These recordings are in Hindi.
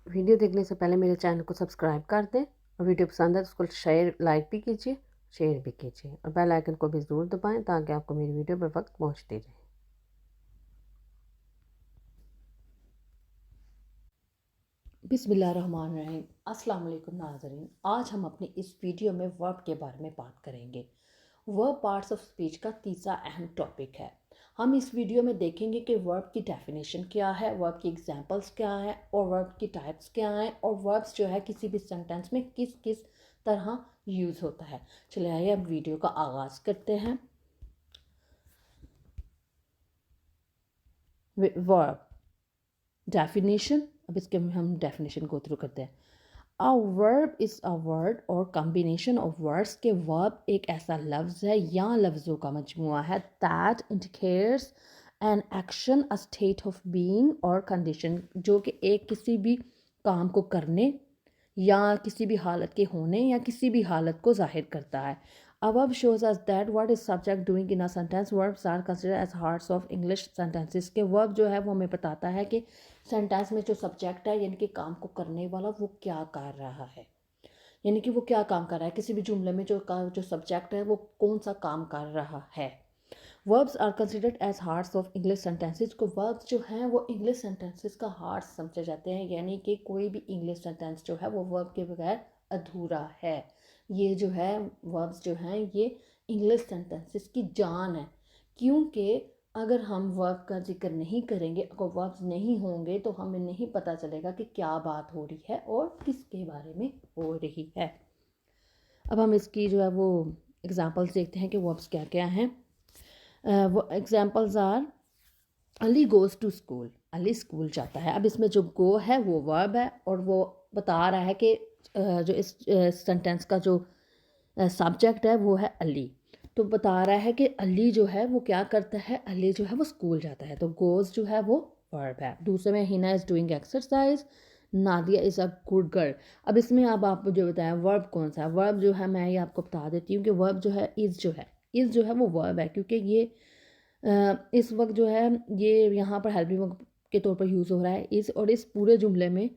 वीडियो देखने से पहले मेरे चैनल को सब्सक्राइब कर दें और वीडियो पसंद है तो उसको लाइक भी कीजिए, शेयर भी कीजिए और बेल आइकन को भी ज़रूर दबाएं ताकि आपको मेरी वीडियो बर वक्त पहुँचती रहे। बिस्मिल्लाहिर्रहमानिर्रहीम। अस्सलाम वालेकुम नाज़रीन। आज हम अपनी इस वीडियो में वर्ब के बारे में बात करेंगे। वर्ब पार्ट्स ऑफ स्पीच का तीसरा अहम टॉपिक है। हम इस वीडियो में देखेंगे कि वर्ब की डेफिनेशन क्या है, वर्ब की एग्जांपल्स क्या है और वर्ब की टाइप्स क्या हैं और वर्ब्स जो है किसी भी सेंटेंस में किस किस तरह यूज़ होता है। चलिए आइए अब वीडियो का आगाज़ करते हैं। वर्ब डेफिनेशन, अब इसके हम डेफिनेशन को थ्रू करते हैं। A verb is a word or combination of words के verb एक ऐसा लफ्ज़ है या लफ्ज़ों का मजमूआ है that indicates an action, a state of being or condition, जो कि एक किसी भी काम को करने या किसी भी हालत के होने या किसी भी हालत को जाहिर करता है। Above shows us that what is subject doing in a sentence. Verbs are considered as hearts of English sentences. के verb जो है वो हमें बताता है कि सेंटेंस में जो सब्जेक्ट है यानी कि काम को करने वाला वो क्या कर रहा है, यानी कि वो क्या काम कर रहा है। किसी भी जुमले में जो सब्जेक्ट है वो कौन सा काम कर रहा है। Verbs are considered as hearts of English sentences को वर्ब्स जो हैं वो इंग्लिश सेंटेंसेस का हार्ट समझे जाते हैं, यानी कि कोई भी इंग्लिश सेंटेंस जो है वो वर्ब के बगैर अधूरा है। ये जो है वर्ब्स जो हैं ये इंग्लिश सेंटेंसेस की जान है, क्योंकि अगर हम वर्ब का जिक्र नहीं करेंगे, अगर वर्ब्स नहीं होंगे तो हमें नहीं पता चलेगा कि क्या बात हो रही है और किसके बारे में हो रही है। अब हम इसकी जो है वो एग्जांपल्स देखते हैं कि वर्ब्स क्या क्या हैं। वो examples are Ali goes to school, Ali school जाता है। अब इसमें जो गो है वो वर्ब है और वो बता रहा है कि जो इस सेंटेंस का जो सब्जेक्ट है वो है अली, तो बता रहा है कि अली जो है वो क्या करता है, अली जो है वो स्कूल जाता है, तो गोज़ जो है वो वर्ब है। दूसरे में Hina is doing exercise, Nadia is a good girl. अब इसमें अब आप मुझे बताएं वर्ब कौन सा है। वर्ब जो है मैं ये आपको बता देती हूँ कि वर्ब जो है इज़ जो है वो वर्ब है, क्योंकि ये इस वक्त जो है ये यहाँ पर हेल्पिंग वर्ब के तौर पर यूज़ हो रहा है इस, और इस पूरे जुमले में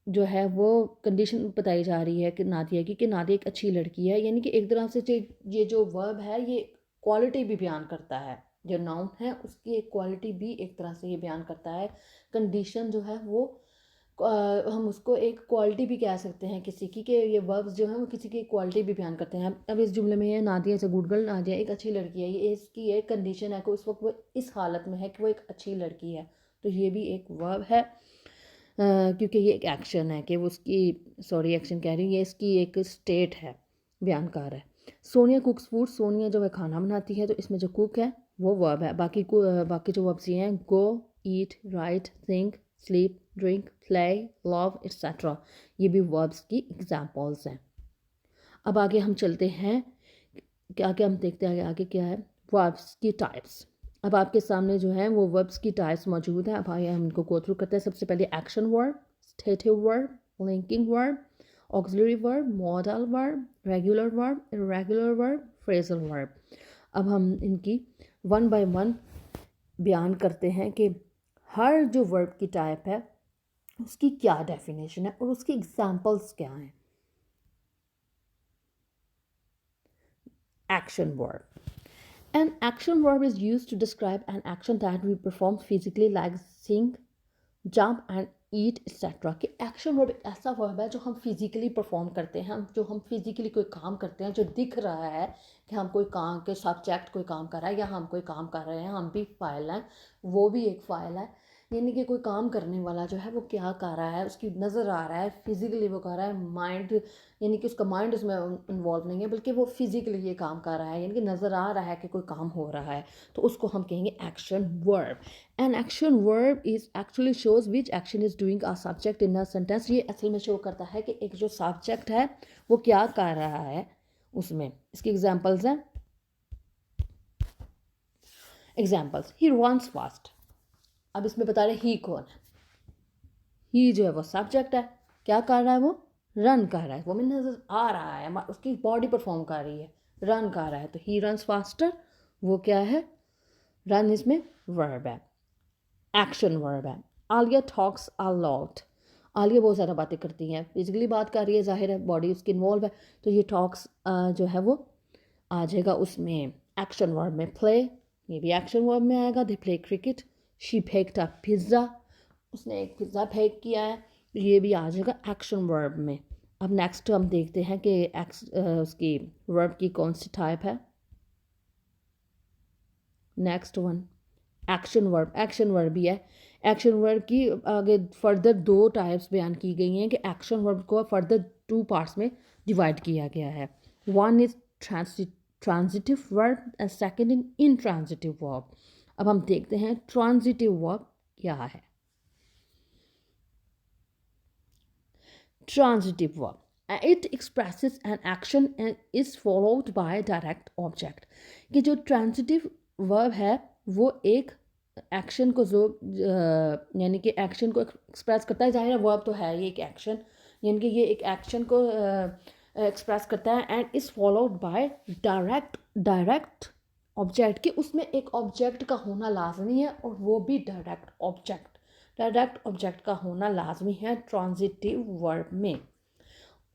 जो है वो कंडीशन बताई जा रही है कि नादिया की, कि नादिया एक अच्छी लड़की है, यानी कि एक तरह से ये जो वर्ब है ये क्वालिटी भी बयान करता है। जो नाउन है उसकी एक क्वालिटी भी एक तरह से ये बयान करता है। कंडीशन जो है वो हम उसको एक क्वालिटी भी कह सकते हैं किसी की, कि ये वर्ब्स जो हैं वो किसी की क्वालिटी भी बयान करते हैं। अब इस जुमले में ये Nadia is a good girl, Nadia एक अच्छी लड़की है, ये इसकी एक कंडीशन है कि उस वक्त वो इस हालत में है कि वो एक अच्छी लड़की है, तो ये भी एक वर्ब है। क्योंकि ये एक एक्शन है कि वो उसकी, सॉरी एक्शन कह रही हूँ, ये इसकी एक स्टेट है, बयान कर है। सोनिया कुक्स फूड, सोनिया जो है खाना बनाती है, तो इसमें जो कुक है वो वर्ब है। बाकी जो वर्ब्स ये हैं go, eat, write, think, sleep, drink, play, love etcetera, ये भी वर्ब्स की एग्जांपल्स हैं। अब आगे हम चलते हैं कि आगे हम देखते हैं आगे क्या है, वर्ब्स की टाइप्स। अब आपके सामने जो है वो वर्ब्स की टाइप्स मौजूद हैं। अब आइए हम इनको गो थ्रू करते हैं। सबसे पहले action verb, stative verb, linking verb, auxiliary verb, modal verb, regular verb, irregular verb, phrasal verb. अब हम इनकी वन बाय वन बयान करते हैं कि हर जो वर्ब की टाइप है उसकी क्या डेफिनेशन है और उसकी एग्जांपल्स क्या हैं। Action verb, an action verb is used to describe an action that we perform physically like sing, jump and eat etc. कि एक्शन वर्ब एक ऐसा वर्ब है जो हम फिजिकली परफॉर्म करते हैं, जो हम फिजिकली कोई काम करते हैं, जो दिख रहा है कि हम कोई काम के सब्जेक्ट कोई काम कर रहा है या हम कोई काम कर रहे हैं, हम भी फाइल हैं, वो भी एक फ़ाइल है। यानी कि कोई काम करने वाला जो है वो क्या कर रहा है, उसकी नज़र आ रहा है, फिजिकली वो कर रहा है। माइंड यानी कि उसका माइंड उसमें इन्वॉल्व नहीं है, बल्कि वो फिजिकली ये काम कर रहा है, यानी कि नज़र आ रहा है कि कोई काम हो रहा है, तो उसको हम कहेंगे action verb. An action verb is actually shows which action is doing a subject in a sentence. ये असल में शो करता है कि एक जो सब्जेक्ट है वो क्या कर रहा है उसमें। इसकी एग्जांपल्स हैं, एग्जांपल्स ही रन्स फास्ट। अब इसमें बता रहे ही कौन है, ही जो है वो सब्जेक्ट है, क्या कर रहा है वो रन कर रहा है, वो में नजर आ रहा है, उसकी बॉडी परफॉर्म कर रही है, रन कर रहा है, तो ही रन्स फास्टर वो क्या है, रन इसमें वर्ब है, एक्शन वर्ब है। Alia talks a lot. Alia बहुत ज़्यादा बातें करती हैं, फिजिकली बात कर रही है, जाहिर है बॉडी उसकी इन्वॉल्व है, तो ये टॉक्स जो है वो आ जाएगा उसमें एक्शन वर्ब में। प्ले, ये भी एक्शन वर्ब में आएगा। They play cricket. She faked a pizza, उसने एक पिज़्ज़ा फेक किया है, ये भी आ जाएगा एक्शन वर्ब में। अब नेक्स्ट हम देखते हैं कि उसकी वर्ब की कौन सी टाइप है। Next one action verb. Action verb भी है। एक्शन वर्ब की आगे फर्दर दो टाइप्स बयान की गई हैं कि एक्शन वर्ब को फर्दर टू पार्ट्स में डिवाइड किया गया है। One is transitive verb and second in intransitive verb. अब हम देखते हैं ट्रांजिटिव वर्ब क्या है। Transitive verb. It expresses an action and is followed by a direct object. कि जो transitive verb है वो एक एक्शन को जो यानी कि एक्शन को एक्सप्रेस करता है, जाहिर है वर्ब तो है ये एक एक्शन, यानी कि ये एक एक्शन को एक्सप्रेस करता है and is followed by direct object, कि उसमें एक ऑब्जेक्ट का होना लाजमी है और वो भी डायरेक्ट ऑब्जेक्ट का होना लाजमी है ट्रांजिटिव वर्ब में।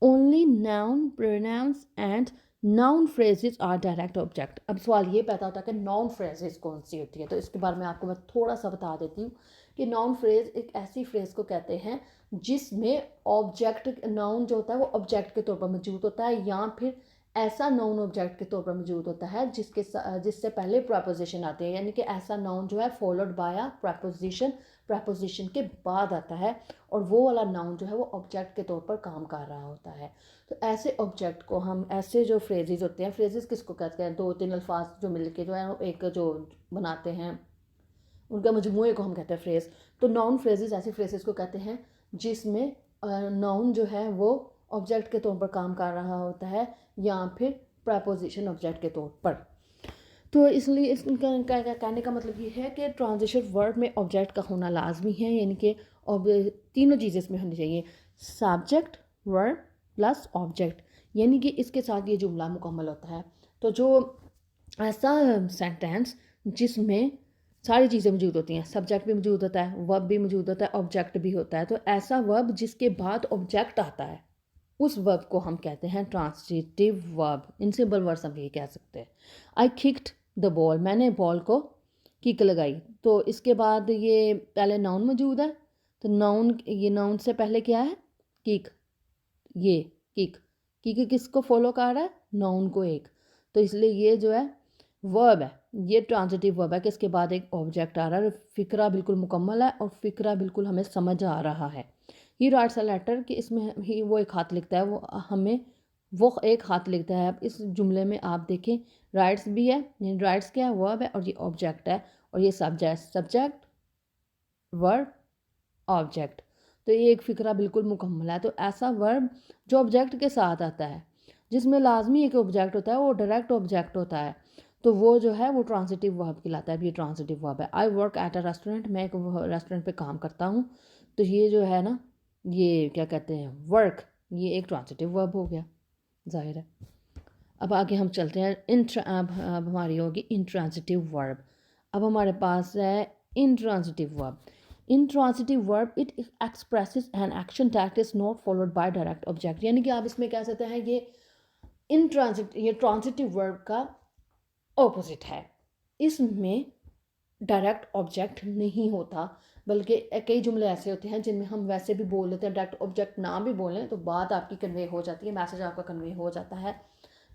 Only noun pronouns and noun phrases are direct object. अब सवाल ये पैदा होता है कि नाउन फ्रेजेस कौन सी होती है, तो इसके बारे में आपको मैं थोड़ा सा बता देती हूँ कि नाउन फ्रेज एक ऐसी फ्रेज को कहते हैं जिसमें ऑब्जेक्ट नाउन जो होता है वो ऑब्जेक्ट के तौर पर मौजूद होता है, या फिर ऐसा नाउन ऑब्जेक्ट के तौर पर मौजूद होता है जिससे पहले प्रपोजिशन आते हैं, यानी कि ऐसा नाउन जो है फॉलोड बाय अ प्रपोजिशन के बाद आता है और वो वाला नाउन जो है वो ऑब्जेक्ट के तौर पर काम कर रहा होता है। तो ऐसे ऑब्जेक्ट को हम, ऐसे जो फ्रेजेस होते हैं, फ्रेजेस किसको कहते हैं, दो तीन अल्फाज जो मिलके जो है एक जो बनाते हैं उनका मजमूए को हम कहते हैं फ्रेज। तो नाउन फ्रेजेस ऐसे फ्रेजेस को कहते हैं जिसमें नाउन जो है वो ऑब्जेक्ट के तौर पर काम कर रहा होता है या फिर प्रपोजिशन ऑब्जेक्ट के तौर पर। तो इसलिए इसका कहने का मतलब ये है कि ट्रांजिशन वर्ब में ऑब्जेक्ट का होना लाजमी है, यानी कि तीनों चीज़ें इसमें होनी चाहिए, सब्जेक्ट वर्ब प्लस ऑब्जेक्ट, यानी कि इसके साथ ये जुमला मुकम्मल होता है। तो जो ऐसा सेंटेंस जिसमें सारी चीज़ें मौजूद होती हैं, सब्जेक्ट भी मौजूद होता है, वर्ब भी मौजूद होता है, ऑब्जेक्ट भी होता है, तो ऐसा वर्ब जिसके बाद ऑब्जेक्ट आता है उस वर्ब को हम कहते हैं transitive verb. In simple words हम ये कह सकते हैं। आई किक्ड द बॉल, मैंने बॉल को किक लगाई, तो इसके बाद ये पहले नाउन मौजूद है, तो नाउन, ये नाउन से पहले क्या है, किक, ये किक, किक किसको फॉलो कर रहा है, नाउन को एक, तो इसलिए ये जो है वर्ब है, ये ट्रांजिटिव वर्ब है कि इसके बाद एक ऑब्जेक्ट आ रहा है। फ़िक्रा बिल्कुल मुकम्मल है और फ़िक्रा बिल्कुल हमें समझ आ रहा है। ही राइट्स अ लेटर, कि इसमें ही वो एक हाथ लिखता है, वो एक हाथ लिखता है। अब इस जुमले में आप देखें राइट्स भी है, यानी राइट्स क्या है, वर्ब है, और ये ऑब्जेक्ट है, और ये सब्जेक्ट वर्ब ऑब्जेक्ट, तो ये एक फ़िक्रा बिल्कुल मुकम्मल है। तो ऐसा वर्ब जो ऑब्जेक्ट के साथ आता है, जिसमें लाजमी एक ऑब्जेक्ट होता है, वो डायरेक्ट ऑब्जेक्ट होता है, तो वो जो है वो ट्रांजिटिव वर्ब कहलाता है। अब ये ट्रांजिटिव वर्ब है। I work at a restaurant, मैं एक रेस्टोरेंट पे काम करता हूँ, तो ये जो है ना, ये क्या कहते हैं, वर्क, ये एक ट्रांजिटिव वर्ब हो गया, जाहिर है। अब आगे हम चलते हैं अब हमारी होगी इंट्रांजिटिव वर्ब। अब हमारे पास है intransitive verb. Intransitive verb it expresses an action that is not followed by direct object, यानी कि आप इसमें कह सकते हैं ये ट्रांजिटिव वर्ब का ऑपोजिट है। इसमें डायरेक्ट ऑब्जेक्ट नहीं होता, बल्कि कई जुमले ऐसे होते हैं जिनमें हम वैसे भी बोल लेते हैं, डायरेक्ट ऑब्जेक्ट ना भी बोलें तो बात आपकी कन्वे हो जाती है, मैसेज आपका कन्वे हो जाता है,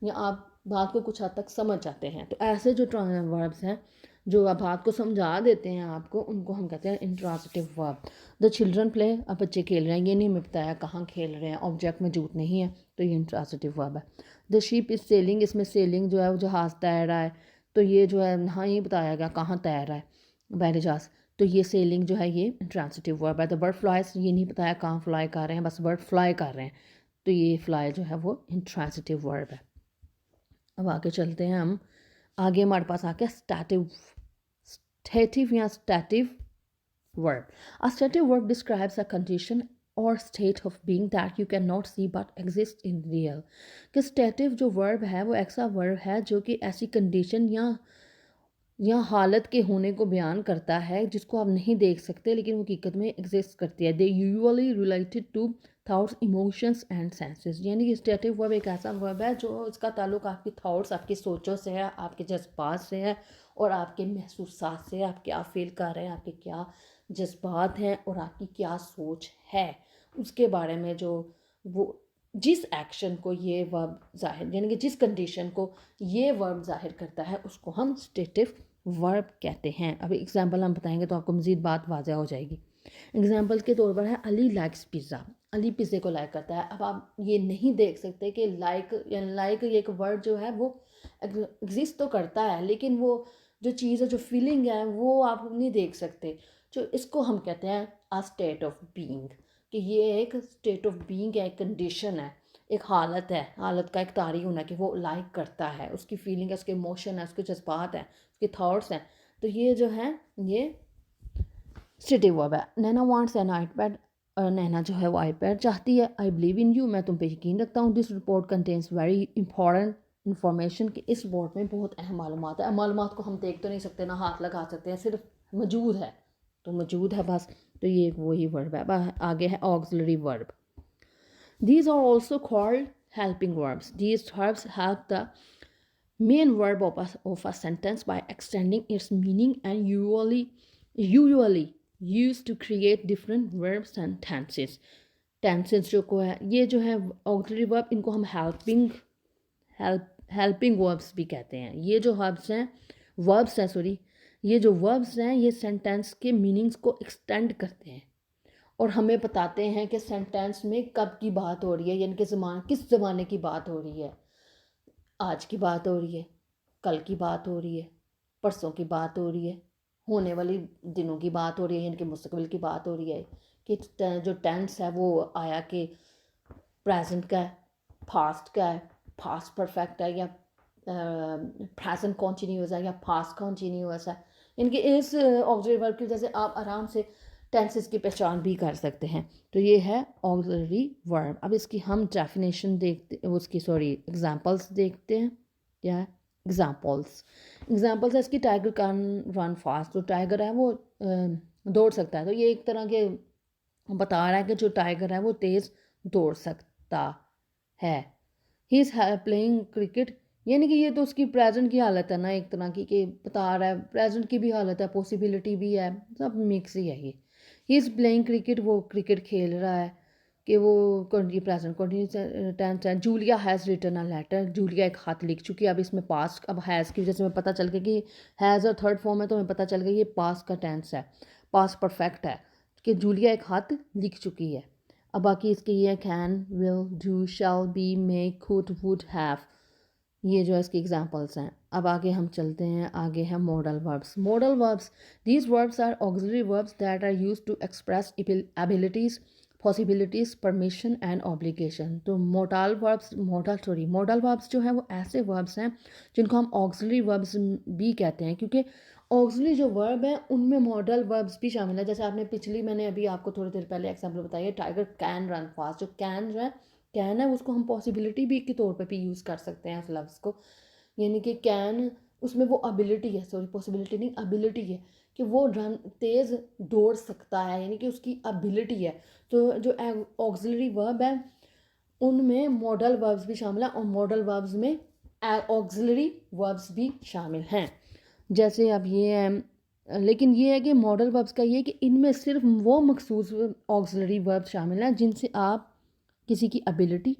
या आप बात को कुछ हद तक समझ जाते हैं। तो ऐसे जो वर्ब्स हैं जो आप बात को समझा देते हैं आपको, उनको हम कहते हैं intransitive verb. The children play, अब बच्चे खेल रहे हैं, ये नहीं हमें बताया कहाँ खेल रहे हैं, ऑब्जेक्ट मौजूद नहीं है, तो ये इंट्रांजिटिव वर्ब है। द शिप इज़ सेलिंग, इसमें सेलिंग जो है वो जहाज़ तैर रहा है, तो ये जो है हाँ ये बताया गया कहाँ तैर रहा है, बहरी जहाज़, तो ये सेलिंग जो है ये इंट्रांजिटिव वर्ब है। द बर्ड फ्लाइज, ये नहीं बताया कहाँ फ्लाई कर रहे हैं, बस बर्ड फ्लाई कर रहे हैं, तो ये फ्लाई जो है वो इंट्रांजिटिव वर्ब है। अब आगे चलते हैं हम, आगे हमारे पास आ गया स्टेटिव या stative verb. A stative verb describes a condition और state of being that you can not see but exist in real. कि स्टैटिव जो वर्ब है वो ऐसा वर्ब है जो कि ऐसी कंडीशन या या हालत के होने को बयान करता है जिसको आप नहीं देख सकते लेकिन वो हकीकत में एग्जिस्ट करती है। They usually related to thoughts, emotions and senses. यानी कि स्टेटिव वर्ब एक ऐसा वर्ब है जो इसका ताल्लुक आपकी थाट्स, आपकी सोचों से है, आपके जज्बात से है और आपके महसूसात से है। आप क्या फील कर रहे हैं, आपके क्या जज्बात हैं और आपकी क्या सोच है उसके बारे में, जो वो जिस एक्शन को ये वर्ब जाहिर, यानी कि जिस कंडीशन को ये वर्ब जाहिर करता है उसको हम स्टेटिव वर्ब कहते हैं। अभी एग्जांपल हम बताएंगे तो आपको मज़ीद बात वाज़ह हो जाएगी। एग्जांपल के तौर पर है अली लाइक्स पिज़्ज़ा। अली पिज़्ज़े को लाइक करता है। अब आप ये नहीं देख सकते कि लाइक एक वर्ड जो है वो एग्जिस्ट तो करता है लेकिन वो जो चीज़ है, जो फीलिंग है, वो आप नहीं देख सकते। जो इसको हम कहते हैं अ स्टेट ऑफ बीइंग, कि ये एक स्टेट ऑफ बीइंग है, एक कंडीशन है, एक हालत है, हालत का एक तारी होना कि वो लाइक करता है, उसकी फीलिंग है, उसके इमोशन है, उसके जज्बात हैं, उसके थॉट्स हैं। तो ये जो है ये स्टेटिव वर्ब है। नैना वांट्स एन आईपैड। नैना जो है वो आईपैड चाहती है। आई बिलीव इन यू, मैं तुम पे यकीन रखता हूँ। This report contains very important information, कि इस रिपोर्ट में बहुत अहम मालूमात है। मालूमात को हम देख तो नहीं सकते, ना हाथ लगा सकते हैं, सिर्फ मौजूद है तो मौजूद है बस। तो ये वही वर्ब है। आगे है auxiliary verb. These are also called helping verbs. These verbs help the main verb of a sentence by extending its meaning and usually used to create different verbs and tenses. Tenses जो को है, ये जो है auxiliary verb, इनको हम helping verbs भी कहते हैं। ये जो verbs हैं सॉरी, ये जो verbs हैं ये sentence के meanings को extend करते हैं और हमें बताते हैं कि सेंटेंस में कब की बात हो रही है, यानी कि किस ज़माने की बात हो रही है। आज की बात हो रही है, कल की बात हो रही है, परसों की बात हो रही है, होने वाली दिनों की बात हो रही है, यानी कि मुस्तकबिल की बात हो रही है। कि जो टेंस है वो आया कि प्रेजेंट का है, पास्ट का है, पास्ट परफेक्ट है, या प्रेजेंट कॉन्टीन्यूअस है, या पास्ट कॉन्टीन्यूअस है। यानी कि इस ऑक्सिलरी वर्ब की वजह से आप आराम से टेंसेस की पहचान भी कर सकते हैं। तो ये है ऑक्सिलरी वर्ब। अब इसकी हम डेफिनेशन देखते, उसकी सॉरी एग्जांपल्स देखते हैं। क्या है एग्जांपल्स है इसकी। Tiger can run fast. जो टाइगर है वो दौड़ सकता है। तो ये एक तरह के बता रहा है कि जो टाइगर है वो तेज़ दौड़ सकता है। ही इज़ प्लेइंग क्रिकेट, यानी कि ये तो उसकी प्रेजेंट की हालत है ना, एक तरह की, कि बता रहा है प्रेजेंट की भी हालत है, पॉसिबिलिटी भी है, सब मिक्स ही है ये। ही इज़ प्लेइंग क्रिकेट, वो क्रिकेट खेल रहा है, कि वो प्रेजेंट कंटिन्यूस टेंस है। Julia has written a letter, Julia एक खत लिख चुकी है। अब इसमें पास्ट, अब हैज़ की वजह से हमें पता चल गया कि हैज़ और थर्ड फॉर्म है तो हमें पता चल गया ये पास्ट का टेंस है, पास्ट परफेक्ट है, कि जूलिया एक खत लिख चुकी है। अब बाकी इसके ये can, will, do, shall, be, may, could, would, have, ये जो है इसके एग्जांपल्स हैं। अब आगे हम चलते हैं, आगे है modal verbs. Modal verbs, these verbs are auxiliary verbs that are used to express abilities, possibilities, permission and obligation. तो मॉडल वर्ब्स जो है वो ऐसे वर्ब्स हैं जिनको हम ऑक्सिलरी वर्ब्स भी कहते हैं, क्योंकि ऑक्सिलरी जो वर्ब है उनमें मॉडल वर्ब्स भी शामिल है। जैसे मैंने अभी आपको थोड़ी देर पहले एग्जाम्पल बताया, टाइगर कैन रन फास्ट। जो कैन जो है, कैन है उसको हम पॉसिबिलिटी भी के तौर पे भी यूज़ कर सकते हैं उस लफ्ज़ को। यानी कि कैन, उसमें वो एबिलिटी है, सॉरी पॉसिबिलिटी नहीं, एबिलिटी है कि वो रन तेज़ दौड़ सकता है, यानी कि उसकी एबिलिटी है। तो जो ऑक्सिलरी वर्ब है उनमें मॉडल वर्ब्स भी शामिल हैं और मॉडल वर्ब्स में ऑक्सिलरी वर्ब्स भी शामिल हैं। जैसे अब ये है, लेकिन ये है कि मॉडल वर्ब्स का ये है कि इनमें सिर्फ वो मखसूस ऑक्सिलरी वर्ब शामिल हैं जिनसे आप किसी की एबिलिटी,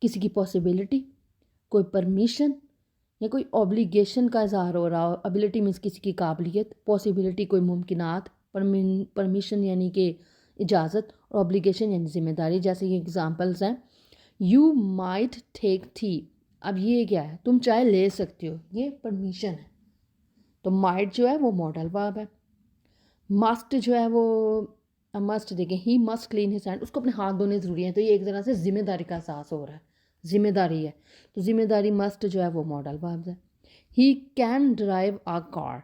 किसी की पॉसिबिलिटी, कोई परमिशन या कोई ऑब्लिगेशन का इजहार हो रहा हो। एबिलिटी मीन्स किसी की काबिलियत, पॉसिबिलिटी कोई मुमकिनात, परमिशन यानी कि इजाज़त, और ऑब्लिगेशन यानी ज़िम्मेदारी। जैसे ये एग्जांपल्स हैं, यू माइट टेक टी। अब ये क्या है, तुम चाय ले सकते हो, ये परमिशन है। तो माइट जो है वो मॉडल वर्ब है। मस्ट जो है वो मस्ट, देखें, he must clean his hand, उसको अपने हाथ धोने ज़रूरी है। तो ये एक तरह से जिम्मेदारी का एहसास हो रहा है, जिम्मेदारी है, तो जिम्मेदारी मस्ट जो है वो मॉडल वर्ब है। He can drive a car.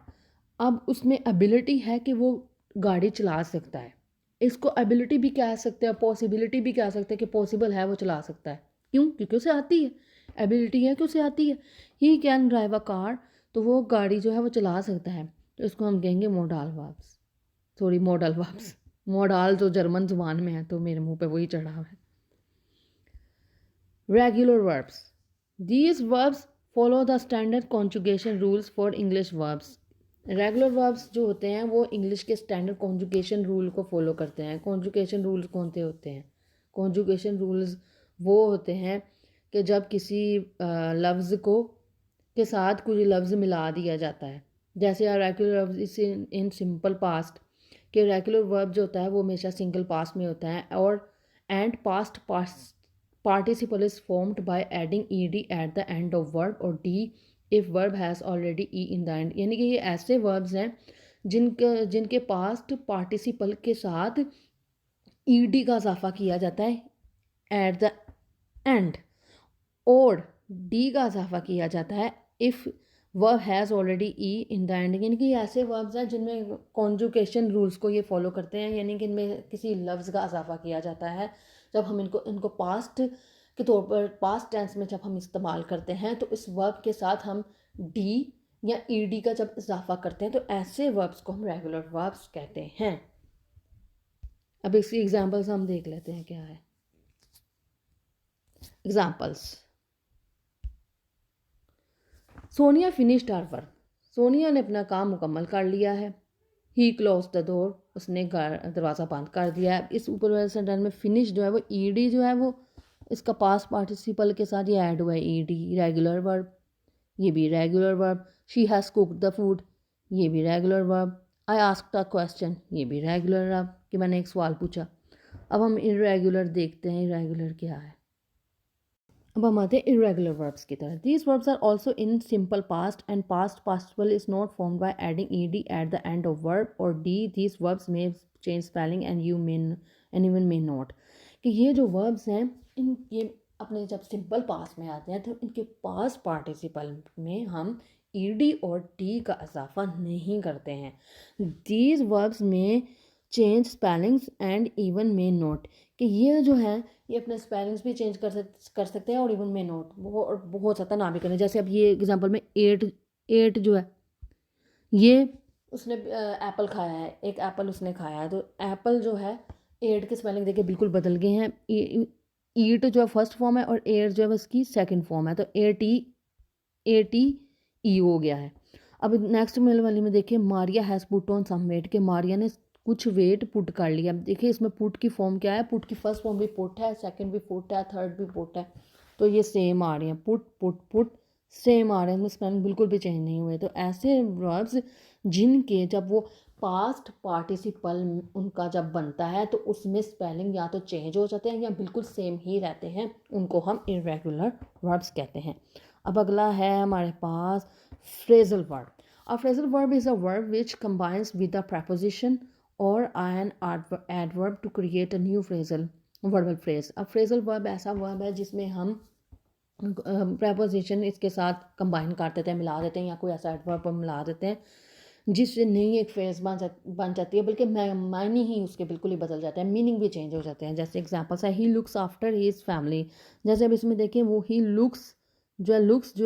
अब उसमें एबिलिटी है कि वो गाड़ी चला सकता है। इसको एबिलिटी भी कह सकते हैं, पॉसिबिलिटी भी कह सकते हैं कि पॉसिबल है वो चला सकता है। क्यों? क्योंकि उसे आती है, एबिलिटी है कि उसे आती है। He can drive a car, तो वो गाड़ी जो है वो चला सकता है, तो इसको हम कहेंगे modal verbs. Sorry, model verbs. Model जो जर्मन जुबान में है, तो मेरे मुंह पे वही चढ़ा हुआ है। Regular verbs, these verbs follow the standard conjugation rules for English verbs. Regular verbs जो होते हैं वो इंग्लिश के स्टैंडर्ड कॉन्जुगेशन रूल को फॉलो करते हैं। कॉन्जुगेशन रूल्स कौन से होते हैं? कॉन्जुगेशन रूल्स वो होते हैं कि जब किसी लफ्ज़ को के साथ कुछ लफ्ज़ मिला दिया जाता है। जैसे रेगुलर वर्ब्स इस इन सिंपल पास्ट, कि रेगुलर वर्ब जो होता है वो हमेशा सिंगल पास्ट में होता है, और and past past participle is formed by adding ed at the end of verb और D if verb has already E in the end. यानी कि ये ऐसे वर्ब्स हैं जिनके पास्ट पार्टिसिपल के साथ ed का इजाफा किया जाता है एट द एंड, और डी का इजाफा किया जाता है if verb has already E in the end. यानी कि ऐसे वर्ब्स हैं जिनमें कॉन्जुगेशन रूल्स को ये फॉलो करते हैं, यानी कि इनमें किसी लफ्ज़ का इजाफा किया जाता है। जब हम इनको पास्ट के तौर पर पास्ट टेंस में जब हम इस्तेमाल करते हैं, तो इस वर्ब के साथ हम डी या ई डी का जब इजाफा करते हैं, तो ऐसे वर्ब्स को हम रेगुलर वर्ब्स कहते हैं। अब इसकी एग्जाम्पल्स हम देख लेते हैं क्या है। Examples, Sonia finished her work. Sonia ने अपना काम मुकम्मल कर लिया है। ही क्लोज द डोर, उसने दरवाज़ा बंद कर दिया है। इस ऊपर वाले सेंटेंस में फिनिश जो है वो ईडी जो है वो इसका पास्ट पार्टिसिपल के साथ ये ऐड हुआ है ईडी। रेगुलर वर्ब, ये भी regular verb. She has cooked the food, ये भी regular verb. I asked a question, ये भी रेगुलर वर्ब कि मैंने एक सवाल पूछा। अब हम इरेगुलर देखते हैं, इरेगुलर क्या है। अब हम आते हैं इरेगुलर वर्ब्स की तरह। These verbs are also in simple past and past participle is not formed by adding ed at the end of verb और डी। दीज वर्ब्स में change spelling and even may not. कि ये जो वर्ब्स हैं ये अपने जब सिंपल पास्ट में आते हैं तो इनके पास्ट पार्टिसिपल में हम ed और d का इजाफा नहीं करते हैं। दीज वर्ब्स में change spellings and even may note, कि ये जो है ये अपने स्पेलिंग्स भी चेंज कर सकते हैं और इवन मे नोट, वो हो सकता है ना भी करें। जैसे अब ये एग्जांपल में एट जो है, ये उसने एप्पल खाया है, एक एप्पल उसने खाया है, तो एप्पल जो है एट के स्पेलिंग देखिए बिल्कुल बदल गए हैं। ईट जो है फर्स्ट फॉर्म है और एट जो है उसकी सेकेंड फॉर्म है, तो ए टी ई हो गया है। अब नेक्स्ट मेल वाली में देखिए, Maria has put on some weight, के मारिया ने कुछ वेट पुट कर लिया। अब देखिए इसमें पुट की फॉर्म क्या है, पुट की फर्स्ट फॉर्म भी पुट है, सेकंड भी पुट है, थर्ड भी पुट है, तो ये सेम आ रहे हैं। पुट पुट पुट सेम आ रहे हैं, इसमें स्पेलिंग बिल्कुल भी चेंज नहीं हुए। तो ऐसे वर्ब्स जिनके जब वो पास्ट पार्टिसिपल उनका जब बनता है तो उसमें स्पेलिंग या तो चेंज हो जाते हैं या बिल्कुल सेम ही रहते हैं, उनको हम इरेगुलर वर्ब्स कहते हैं। अब अगला है हमारे पास phrasal verb. A phrasal verb is a verb which combines with a preposition or an adverb to create a new phrasal verbal phrase. अब phrasal verb ऐसा verb है जिसमें हम preposition इसके साथ combine कर देते हैं, मिला देते हैं, या कोई ऐसा adverb मिला देते हैं जिससे नई एक फ्रेज बन जाती है, बल्कि मायने ही उसके बिल्कुल ही बदल जाते हैं, मीनिंग भी चेंज हो जाते हैं। जैसे एग्जाम्पल्स है, ही लुक्स आफ्टर हिज फैमिली। जैसे अब इसमें देखिए वो ही लुक्स जो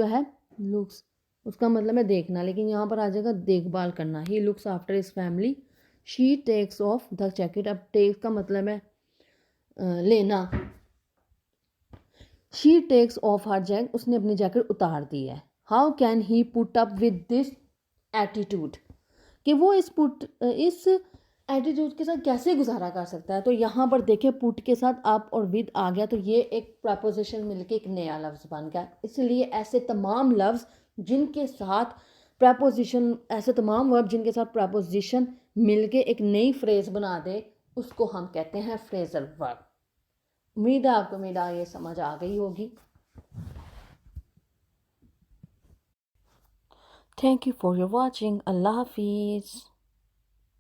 है लुक्स उसका मतलब है देखना, लेकिन यहाँ पर आ जाएगा देखभाल करना। He looks after his family. She takes off the jacket. अब टेक्स का मतलब है लेना। She takes off her jacket, उसने अपनी जैकेट उतार दी है। How can he put up with this attitude, कि वो इस एटीट्यूड के साथ कैसे गुजारा कर सकता है। तो यहाँ पर देखिए पुट के साथ अप और विद आ गया, तो ये एक प्रपोजिशन मिलके एक नया लफ्ज़ बन गया। इसलिए ऐसे तमाम लफ्ज़ जिनके साथ प्रपोजिशन, ऐसे तमाम वर्ब जिनके साथ प्रपोजिशन मिलके एक नई फ्रेज बना दे, उसको हम कहते हैं फ्रेजल वर्ब। उम्मीद है आपको मेरा ये समझ आ गई होगी। Thank you for your watching. अल्लाह हाफिज़।